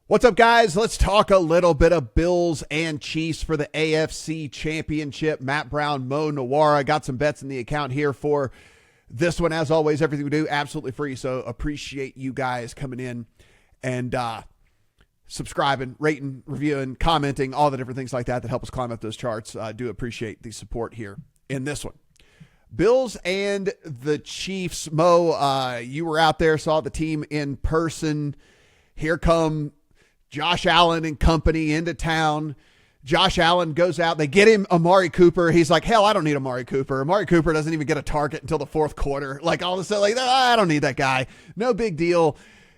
What's up, guys? Let's talk a little bit of Bills and Chiefs for the AFC Championship. Matt Brown, Mo Nawara. Got some bets in the account here for this one. As always, everything we do absolutely free, so appreciate you guys coming in and subscribing, rating, reviewing, commenting, all the different things like that help us climb up those charts. Do appreciate the support here in this one. Bills and the Chiefs. Mo, you were out there, saw the team in person. Here come Josh Allen and company into town. Josh Allen goes out. They get him Amari Cooper. He's like, hell, I don't need Amari Cooper. Amari Cooper doesn't even get a target until the fourth quarter. Like, all of a sudden, like, I don't need that guy. No big deal.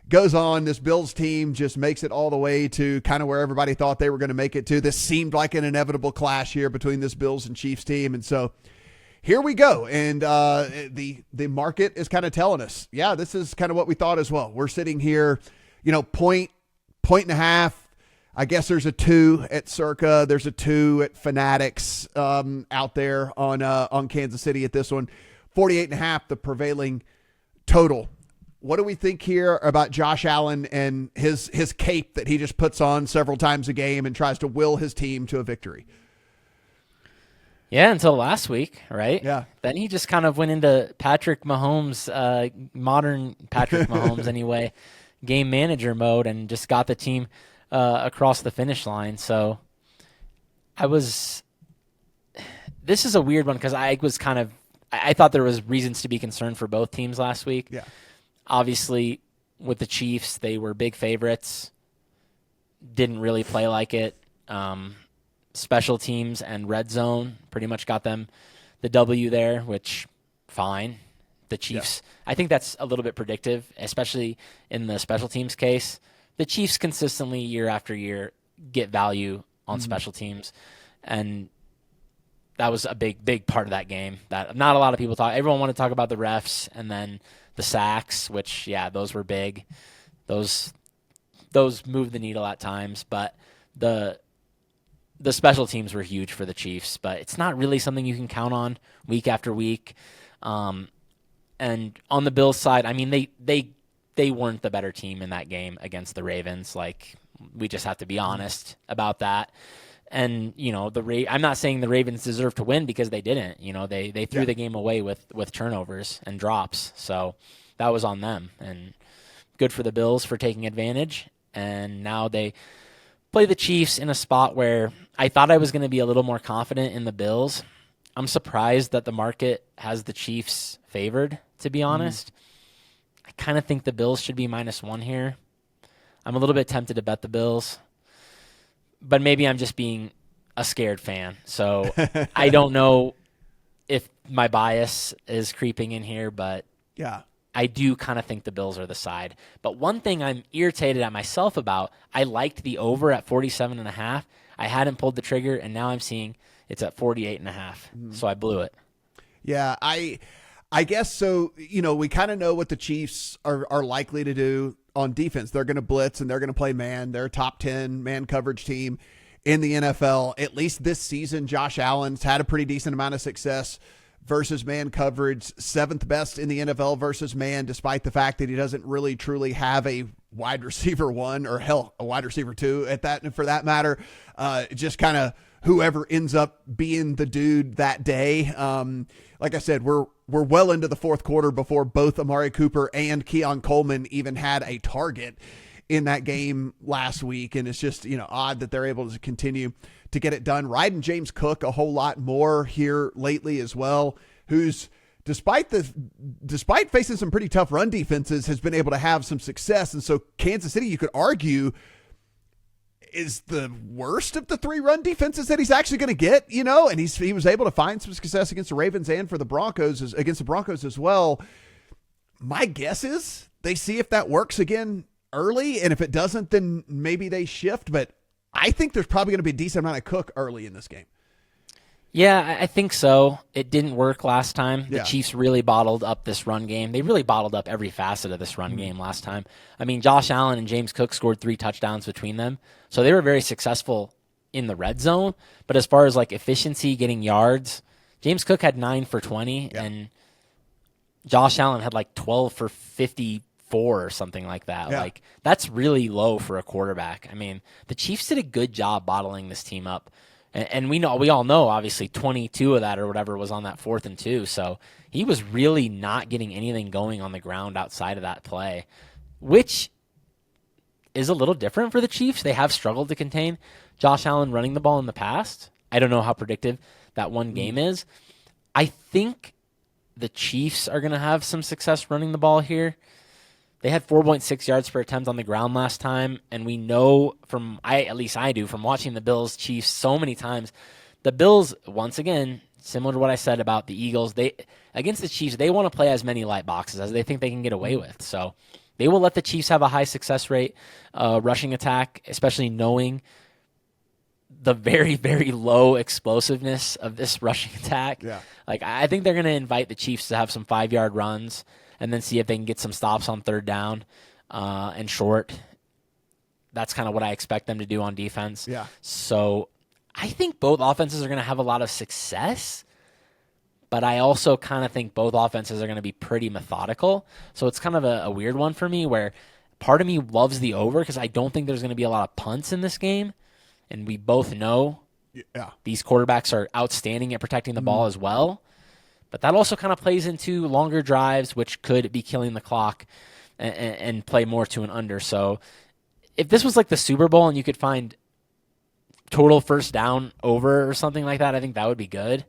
Goes on. This Bills team just makes it all the way to kind of where everybody thought they were going to make it to. This seemed like an inevitable clash here between this Bills and Chiefs team. And so here we go. And the market is kind of telling us, yeah, this is kind of what we thought as well. We're sitting here, point and a half. I guess there's a 2 at Circa. There's a 2 at Fanatics out there on Kansas City at this one. 48.5, the prevailing total. What do we think here about Josh Allen and his cape that he just puts on several times a game and tries to will his team to a victory? Yeah, until last week, right? Yeah. Then he just kind of went into Patrick Mahomes, modern Patrick Mahomes anyway, game manager mode, and just got the team across the finish line. So this is a weird one because I thought there was reasons to be concerned for both teams last week. Yeah. Obviously, with the Chiefs, they were big favorites. Didn't really play like it. Special teams and red zone pretty much got them the W there, which fine. The Chiefs, yeah. I think that's a little bit predictive, especially in the special teams case. The Chiefs consistently, year after year, get value on special teams, and that was a big part of that game. That not a lot of people talk. Everyone wanted to talk about the refs and then the sacks, which, yeah, those were big. Those moved the needle at times, but the special teams were huge for the Chiefs. But it's not really something you can count on week after week. And on the Bills side, I mean, they weren't the better team in that game against the Ravens. Like, we just have to be honest about that. And, I'm not saying the Ravens deserve to win because they didn't. They threw the game away with turnovers and drops. So that was on them. And good for the Bills for taking advantage. And now they play the Chiefs in a spot where I thought I was going to be a little more confident in the Bills. I'm surprised that the market has the Chiefs favored, to be honest. I kind of think the Bills should be -1 here. I'm a little bit tempted to bet the Bills, but maybe I'm just being a scared fan. So I don't know if my bias is creeping in here, but yeah, I do kind of think the Bills are the side. But one thing I'm irritated at myself about, I liked the over at 47.5. I hadn't pulled the trigger, and now I'm seeing it's at 48.5. So I blew it. Yeah, I guess so. We kind of know what the Chiefs are likely to do on defense. They're going to blitz and they're going to play man. They're a top 10 man coverage team in the NFL. At least this season, Josh Allen's had a pretty decent amount of success versus man coverage, 7th best in the NFL versus man, despite the fact that he doesn't really truly have a wide receiver 1 or hell, a wide receiver 2 at that, for that matter. Just kind of whoever ends up being the dude that day. Like I said, we're well into the fourth quarter before both Amari Cooper and Keon Coleman even had a target in that game last week. And it's just, odd that they're able to continue to get it done. Riding James Cook a whole lot more here lately as well, who's, despite facing some pretty tough run defenses, has been able to have some success. And so Kansas City, you could argue, is the worst of the 3 run defenses that he's actually going to get, and he was able to find some success against the Ravens and for the Broncos, against the Broncos as well. My guess is they see if that works again early, and if it doesn't, then maybe they shift. But I think there's probably going to be a decent amount of Cook early in this game. Yeah, I think so. It didn't work last time. The Yeah. Chiefs really bottled up this run game. They really bottled up every facet of this run game last time. I mean, Josh Allen and James Cook scored 3 touchdowns between them. So they were very successful in the red zone. But as far as like efficiency, getting yards, James Cook had 9 for 20, and Josh Allen had like 12 for 55 or something like that. Yeah. Like, that's really low for a quarterback. I mean, the Chiefs did a good job bottling this team up. And we all know, obviously, 22 of that or whatever was on that 4th and 2. So he was really not getting anything going on the ground outside of that play, which is a little different for the Chiefs. They have struggled to contain Josh Allen running the ball in the past. I don't know how predictive that one game is. I think the Chiefs are going to have some success running the ball here. They had 4.6 yards per attempt on the ground last time, and we know at least I do, from watching the Bills Chiefs so many times, the Bills, once again, similar to what I said about the Eagles, against the Chiefs, they want to play as many light boxes as they think they can get away with. So they will let the Chiefs have a high success rate rushing attack, especially knowing the very, very low explosiveness of this rushing attack. Yeah. Like, I think they're going to invite the Chiefs to have some 5-yard runs and then see if they can get some stops on 3rd down and short. That's kind of what I expect them to do on defense. Yeah. So I think both offenses are going to have a lot of success, but I also kind of think both offenses are going to be pretty methodical. So it's kind of a weird one for me, where part of me loves the over because I don't think there's going to be a lot of punts in this game. And we both know these quarterbacks are outstanding at protecting the ball as well. But that also kind of plays into longer drives, which could be killing the clock and play more to an under. So if this was like the Super Bowl and you could find total first down over or something like that, I think that would be good.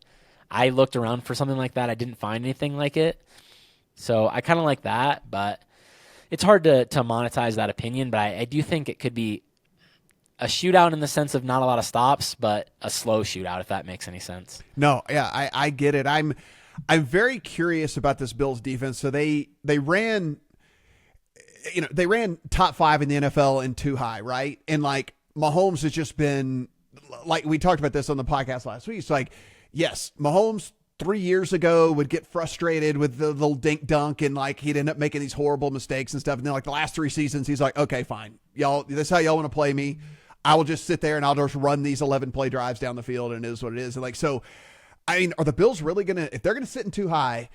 I looked around for something like that. I didn't find anything like it. So I kind of like that, but it's hard to monetize that opinion. But I do think it could be a shootout in the sense of not a lot of stops, but a slow shootout, if that makes any sense. No, yeah, I get it. I'm very curious about this Bills defense. So they ran top 5 in the NFL in too high, right? And like Mahomes has just been, like we talked about this on the podcast last week. It's like, yes, Mahomes 3 years ago would get frustrated with the little dink dunk and like he'd end up making these horrible mistakes and stuff. And then like the last 3 seasons, he's like, okay, fine, y'all, this is how y'all want to play me. I will just sit there and I'll just run these 11 play drives down the field, and it is what it is. And like, so, I mean, are the Bills really going to, if they're going to sit in too high,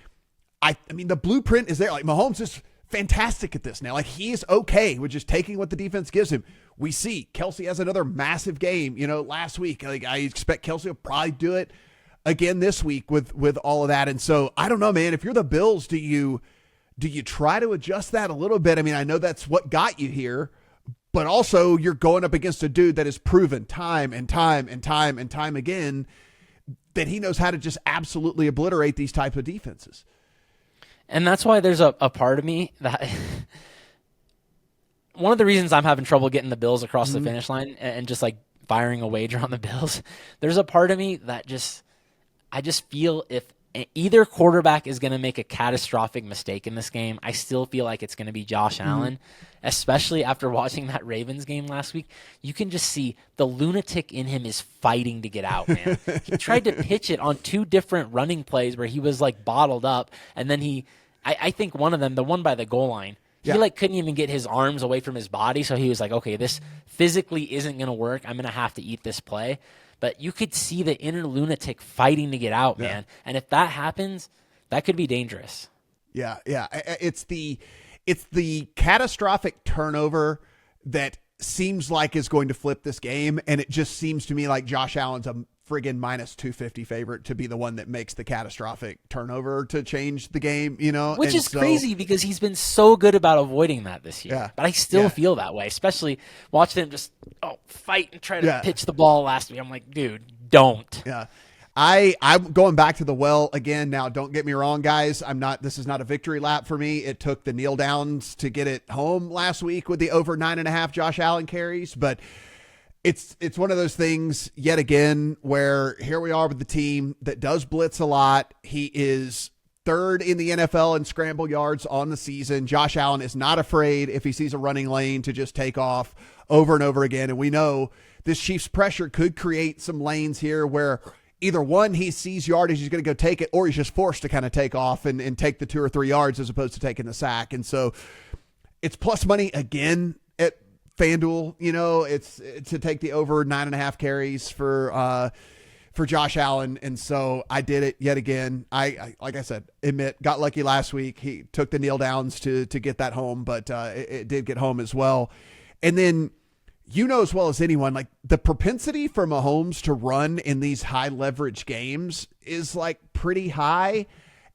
I mean, the blueprint is there. Like Mahomes is fantastic at this now. Like he's okay with just taking what the defense gives him. We see Kelsey has another massive game, last week. Like I expect Kelsey will probably do it again this week with all of that. And so I don't know, man, if you're the Bills, do you try to adjust that a little bit? I mean, I know that's what got you here, but also you're going up against a dude that has proven time and time and time and time again that he knows how to just absolutely obliterate these types of defenses. And that's why there's a part of me that one of the reasons I'm having trouble getting the Bills across the finish line and just like firing a wager on the Bills, there's a part of me that I just feel if either quarterback is going to make a catastrophic mistake in this game, I still feel like it's going to be Josh Allen, especially after watching that Ravens game last week. You can just see the lunatic in him is fighting to get out, man. He tried to pitch it on 2 different running plays where he was like bottled up, and then I think one of them, the one by the goal line, he like couldn't even get his arms away from his body, so he was like, okay, this physically isn't going to work. I'm going to have to eat this play. But you could see the inner lunatic fighting to get out, man. And if that happens, that could be dangerous. Yeah. It's the catastrophic turnover that seems like is going to flip this game, and it just seems to me like Josh Allen's a friggin' minus 250 favorite to be the one that makes the catastrophic turnover to change the game, Which is crazy because he's been so good about avoiding that this year. Yeah. But I still feel that way, especially watching him just fight and try to pitch the ball last week. I'm like, dude, don't. Yeah. I'm going back to the well again. Now, don't get me wrong, guys. This is not a victory lap for me. It took the kneel downs to get it home last week with the over 9.5 Josh Allen carries, but it's one of those things yet again where here we are with the team that does blitz a lot. He is 3rd in the NFL in scramble yards on the season. Josh Allen is not afraid if he sees a running lane to just take off over and over again. And we know this Chiefs pressure could create some lanes here where either one, he sees yardage, he's going to go take it, or he's just forced to kind of take off and take the 2 or 3 yards as opposed to taking the sack. And so it's plus money again at FanDuel, it's to take the over 9.5 carries for for Josh Allen. And so I did it yet again. I like I said, got lucky last week. He took the kneel downs to get that home, but it did get home as well. And then, as well as anyone, like the propensity for Mahomes to run in these high leverage games is like pretty high.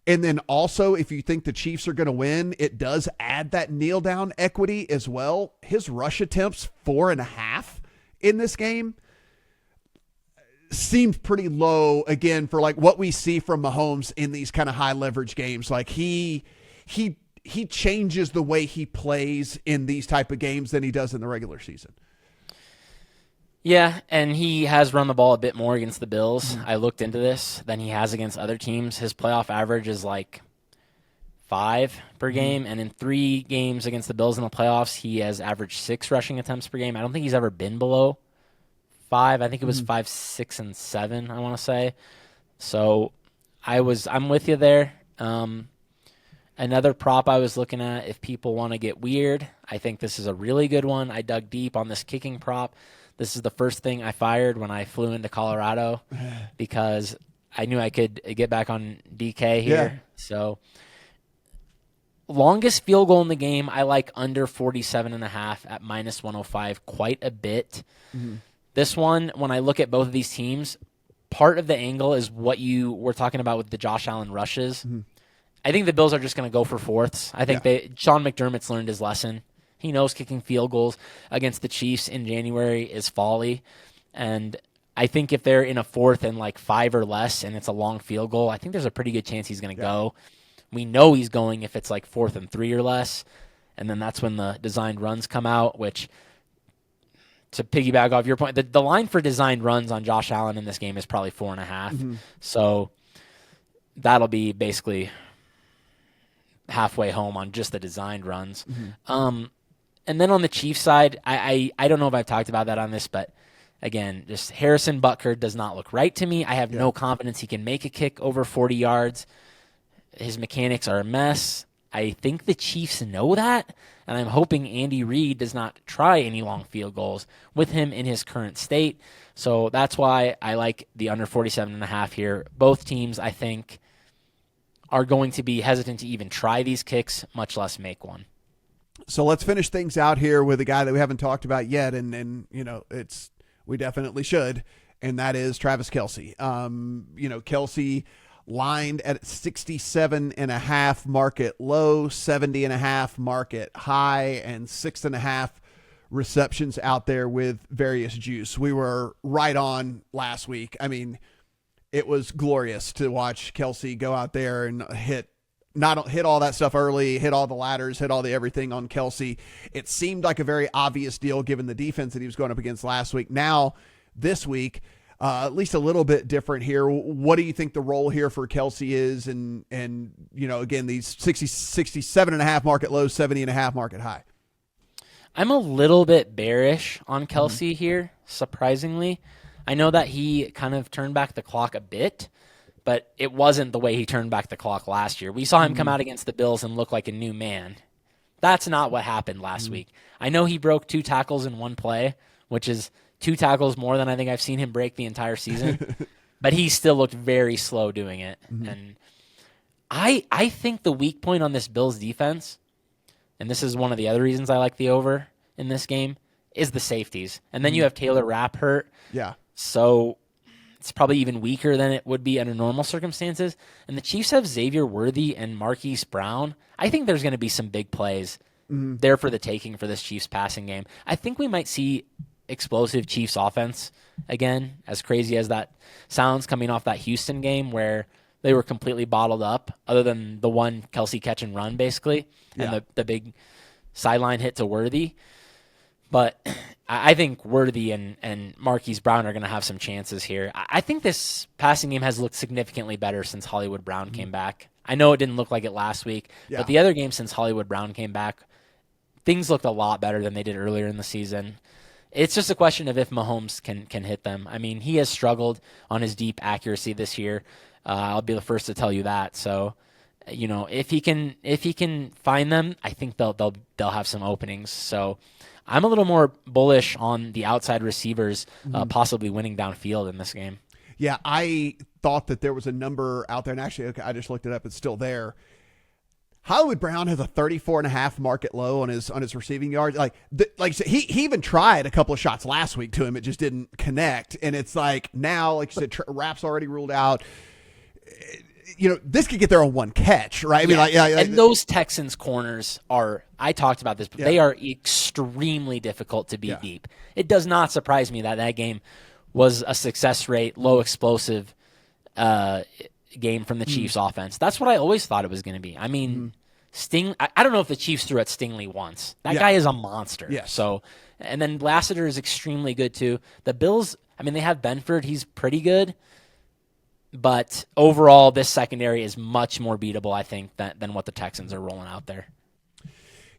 And then also, if you think the Chiefs are going to win, it does add that kneel down equity as well. His rush attempts 4.5 in this game seems pretty low again for like what we see from Mahomes in these kind of high leverage games. Like he changes the way he plays in these type of games than he does in the regular season. Yeah, and he has run the ball a bit more against the Bills. I looked into this than he has against other teams. His playoff average is like 5 per game, and in 3 games against the Bills in the playoffs, he has averaged 6 rushing attempts per game. I don't think he's ever been below 5. I think it was 5, 6, and 7, I want to say. So I'm with you there. Another prop I was looking at, if people want to get weird, I think this is a really good one. I dug deep on this kicking prop. This is the first thing I fired when I flew into Colorado because I knew I could get back on DK here. Yeah. So longest field goal in the game, I like under 47.5 at minus 105 quite a bit. Mm-hmm. This one, when I look at both of these teams, part of the angle is what you were talking about with the Josh Allen rushes. Mm-hmm. I think the Bills are just going to go for fourths. I think Sean McDermott's learned his lesson. He knows kicking field goals against the Chiefs in January is folly. And I think if they're in a fourth and like 5 or less and it's a long field goal, I think there's a pretty good chance he's going to go. We know he's going if it's like 4th and 3 or less. And then that's when the designed runs come out, which, to piggyback off your point, the line for designed runs on Josh Allen in this game is probably 4.5. Mm-hmm. So that'll be basically halfway home on just the designed runs. Mm-hmm. And then on the Chiefs side, I don't know if I've talked about that on this, but again, just Harrison Butker does not look right to me. I have no confidence he can make a kick over 40 yards. His mechanics are a mess. I think the Chiefs know that, and I'm hoping Andy Reid does not try any long field goals with him in his current state. So that's why I like the under 47.5 here. Both teams, I think, are going to be hesitant to even try these kicks, much less make one. So let's finish things out here with a guy that we haven't talked about yet, and we definitely should, and that is Travis Kelce. Kelce lined at 67.5 market low, 70.5 market high, and 6.5 receptions out there with various juice. We were right on last week. I mean, it was glorious to watch Kelce go out there and hit all that stuff early, hit all the ladders, hit all the everything on Kelce. It seemed like a very obvious deal given the defense that he was going up against last week. Now, this week, at least a little bit different here. What do you think the role here for Kelce is? And again, these 67.5 market low, 70.5 market high. I'm a little bit bearish on Kelce here, surprisingly. I know that he kind of turned back the clock a bit, but it wasn't the way he turned back the clock last year. We saw him come out against the Bills and look like a new man. That's not what happened last week. I know he broke 2 tackles in one play, which is 2 tackles more than I think I've seen him break the entire season, but he still looked very slow doing it. Mm-hmm. And I think the weak point on this Bills defense, and this is one of the other reasons I like the over in this game, is the safeties. And then you have Taylor Rapp hurt. Yeah. So it's probably even weaker than it would be under normal circumstances. And the Chiefs have Xavier Worthy and Marquise Brown. I think there's going to be some big plays there for the taking for this Chiefs passing game. I think we might see explosive Chiefs offense again, as crazy as that sounds, coming off that Houston game where they were completely bottled up, other than the one Kelce catch and run, basically, and the big sideline hit to Worthy. But I think Worthy and Marquise Brown are going to have some chances here. I think this passing game has looked significantly better since Hollywood Brown came back. I know it didn't look like it last week, but the other games since Hollywood Brown came back, things looked a lot better than they did earlier in the season. It's just a question of if Mahomes can hit them. I mean, he has struggled on his deep accuracy this year. I'll be the first to tell you that. So, if he can find them, I think they'll have some openings. So, I'm a little more bullish on the outside receivers possibly winning downfield in this game. Yeah, I thought that there was a number out there, and actually, okay, I just looked it up. It's still there. Hollywood Brown has a 34.5 market low on his receiving yards. Like you said, he even tried a couple of shots last week to him. It just didn't connect. And it's like now, like you said, Rapp's already ruled out. This could get there on one catch, right? I mean, and those Texans corners I talked about this, but they are extremely difficult to beat deep. It does not surprise me that game was a success rate, low explosive game from the Chiefs offense. That's what I always thought it was going to be. I mean, I don't know if the Chiefs threw at Stingley once. That guy is a monster. Yes. So, and then Lassiter is extremely good too. The Bills, I mean, they have Benford. He's pretty good. But overall, this secondary is much more beatable, I think, than what the Texans are rolling out there.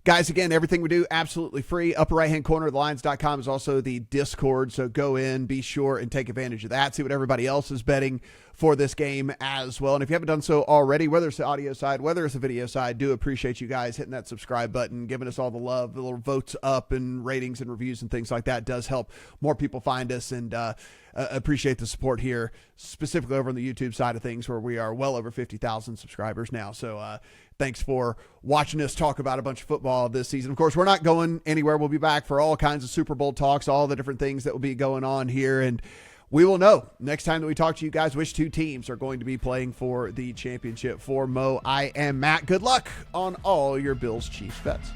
Guys, again, everything we do, absolutely free. Upper right-hand corner of thelions.com is also the Discord, so go in, be sure, and take advantage of that. See what everybody else is betting for this game as well. And if you haven't done so already, whether it's the audio side, whether it's the video side, do appreciate you guys hitting that subscribe button, giving us all the love, the little votes up and ratings and reviews and things like that does help more people find us, and appreciate the support here, specifically over on the YouTube side of things, where we are well over 50,000 subscribers now. So thanks for watching us talk about a bunch of football this season. Of course, we're not going anywhere. We'll be back for all kinds of Super Bowl talks, all the different things that will be going on here. And we will know next time that we talk to you guys which two teams are going to be playing for the championship. For Mo, I am Matt. Good luck on all your Bills Chiefs bets.